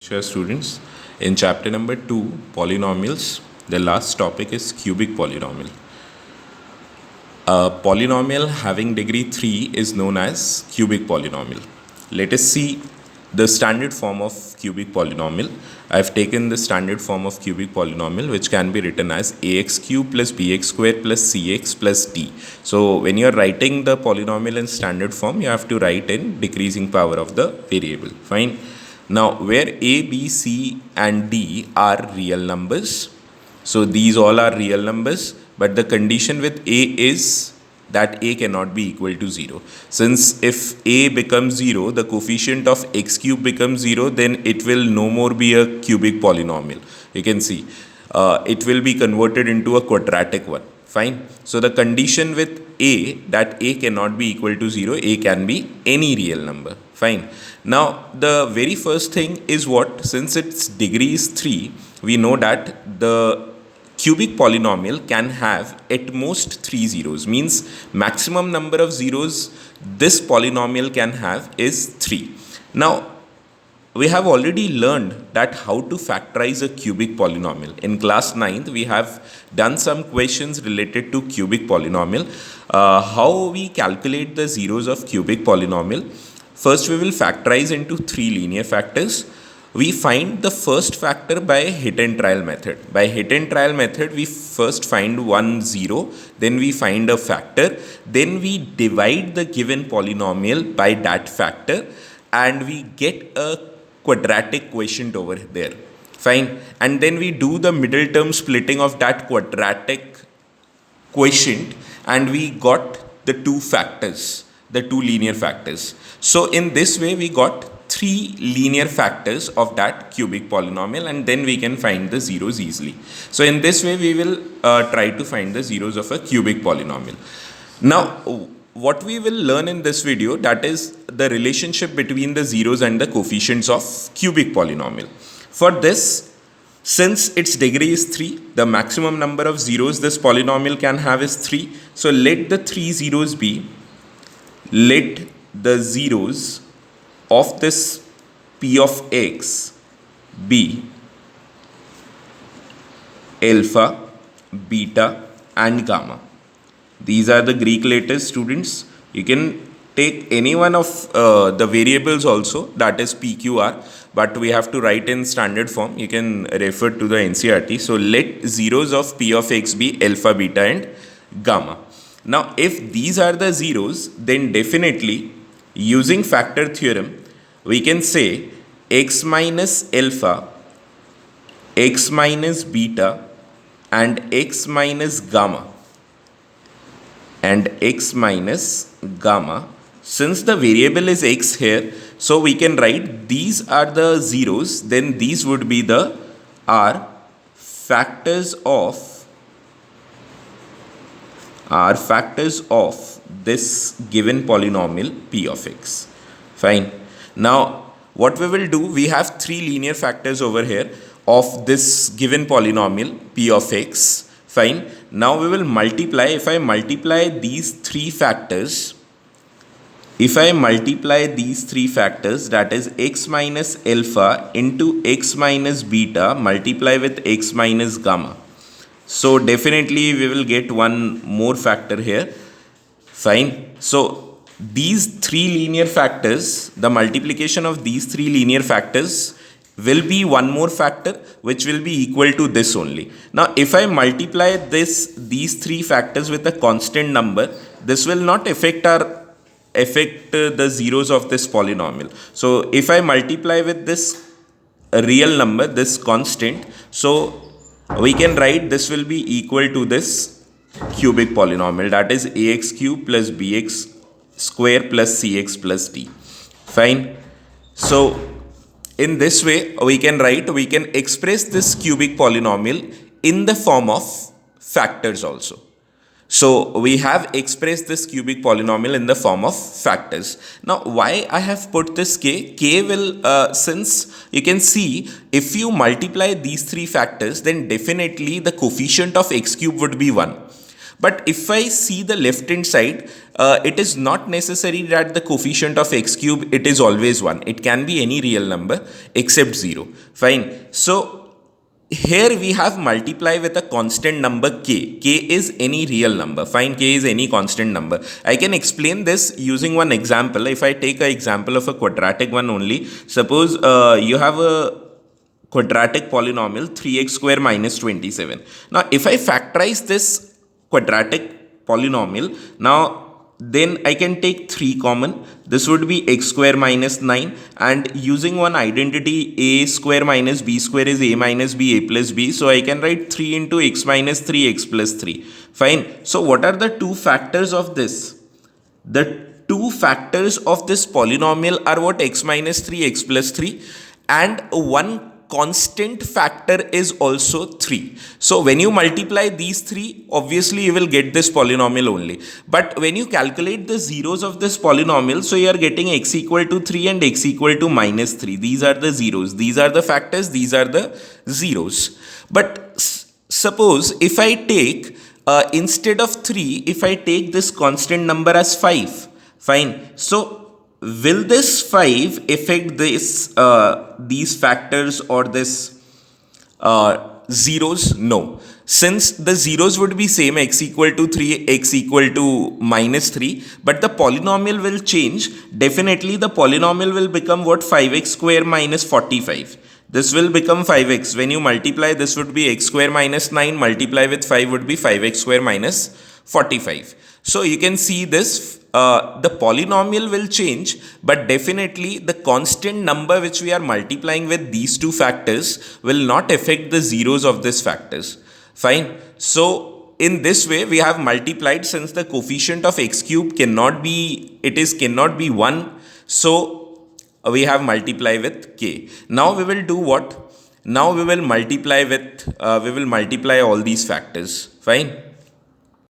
Sure, students. In chapter number 2, polynomials, the last topic is cubic polynomial. A polynomial having degree 3 is known as cubic polynomial. Let us see the standard form of cubic polynomial. I have taken the standard form of cubic polynomial, which can be written as ax cube plus bx square plus cx plus d. So when you are writing the polynomial in standard form, you have to write in decreasing power of the variable. Fine. Now, where a, b, c, and d are real numbers, so these all are real numbers, but the condition with a is that a cannot be equal to 0. Since if a becomes 0, the coefficient of x cube becomes 0, then it will no more be a cubic polynomial. You can see it will be converted into a quadratic one. Fine. So the condition with a, that a cannot be equal to 0, a can be any real number. Fine. Now the very first thing is what? Since its degree is 3, we know that the cubic polynomial can have at most 3 zeros, means maximum number of zeros this polynomial can have is 3. Now we have already learned that how to factorize a cubic polynomial. In class 9th, we have done some questions related to cubic polynomial. How we calculate the zeros of cubic polynomial? First, we will factorize into 3 linear factors. We find the first factor by hit and trial method. By hit and trial method, we first find 1 0, then we find a factor, then we divide the given polynomial by that factor, and we get a quadratic quotient over there. Fine. And then we do the middle term splitting of that quadratic quotient, and we got the two factors, the two linear factors. So in this way we got 3 linear factors of that cubic polynomial, and then we can find the zeros easily. So in this way we will try to find the zeros of a cubic polynomial. Now what we will learn in this video, that is the relationship between the zeros and the coefficients of cubic polynomial. For this, since its degree is 3, the maximum number of zeros this polynomial can have is 3. So let the 3 zeros be, let the zeros of this p of x be alpha, beta, and gamma. These are the Greek letters, students. You can take any one of the variables also, that is PQR, but we have to write in standard form. You can refer to the NCERT. So let zeros of P of x be alpha, beta, and gamma. Now, if these are the zeros, then definitely using factor theorem, we can say x minus alpha, x minus beta, and x minus gamma, and x minus gamma. Since the variable is x here, so we can write these are the zeros, then these would be the are factors of this given polynomial p of x. Fine. Now what we will do, we have 3 linear factors over here of this given polynomial p of x. Fine. Now we will multiply. If I multiply these 3 factors, that is x minus alpha into x minus beta, multiply with x minus gamma. So definitely we will get one more factor here. Fine. So these 3 linear factors, the multiplication of these 3 linear factors will be one more factor which will be equal to this only. Now if I multiply these 3 factors with a constant number, this will not affect the zeros of this polynomial. So if I multiply with this real number, this constant, so we can write this will be equal to this cubic polynomial, that is ax cube plus bx square plus cx plus d. Fine. So in this way we can express this cubic polynomial in the form of factors also. So we have expressed this cubic polynomial in the form of factors. Now why I have put this k? K will, since you can see, if you multiply these 3 factors, then definitely the coefficient of x cube would be 1. But if I see the left hand side, it is not necessary that the coefficient of x cube it is always 1. It can be any real number except 0. Fine. So here we have multiply with a constant number k. K is any real number. Fine, k is any constant number. I can explain this using one example. If I take an example of a quadratic one only, suppose you have a quadratic polynomial 3x square minus 27. Now if I factorize this quadratic polynomial, now then I can take 3 common. This would be x square minus 9, and using one identity, a square minus b square is a minus b, a plus b. So I can write 3 into x minus 3, x plus 3. Fine. So what are the two factors of this? The two factors of this polynomial are what? X minus 3, x plus 3, and one constant factor is also 3. So when you multiply these three, obviously you will get this polynomial only. But when you calculate the zeros of this polynomial, so you are getting x equal to 3 and x equal to minus 3. These are the zeros. These are the factors. These are the zeros. But suppose if I take, instead of 3, if I take this constant number as 5, fine. So will this 5 affect this these factors or this zeros? No. Since the zeros would be same, x equal to 3, x equal to minus 3, but the polynomial will change. Definitely the polynomial will become what? 5x square minus 45. This will become 5x. When you multiply, this would be x square minus 9, multiply with 5 would be 5x square minus 45. So you can see this, the polynomial will change, but definitely the constant number which we are multiplying with these two factors will not affect the zeros of these factors. Fine. So in this way we have multiplied, since the coefficient of x cube cannot be 1. So we have multiplied with k. Now we will do what? Now we will multiply with, we will multiply all these factors. Fine.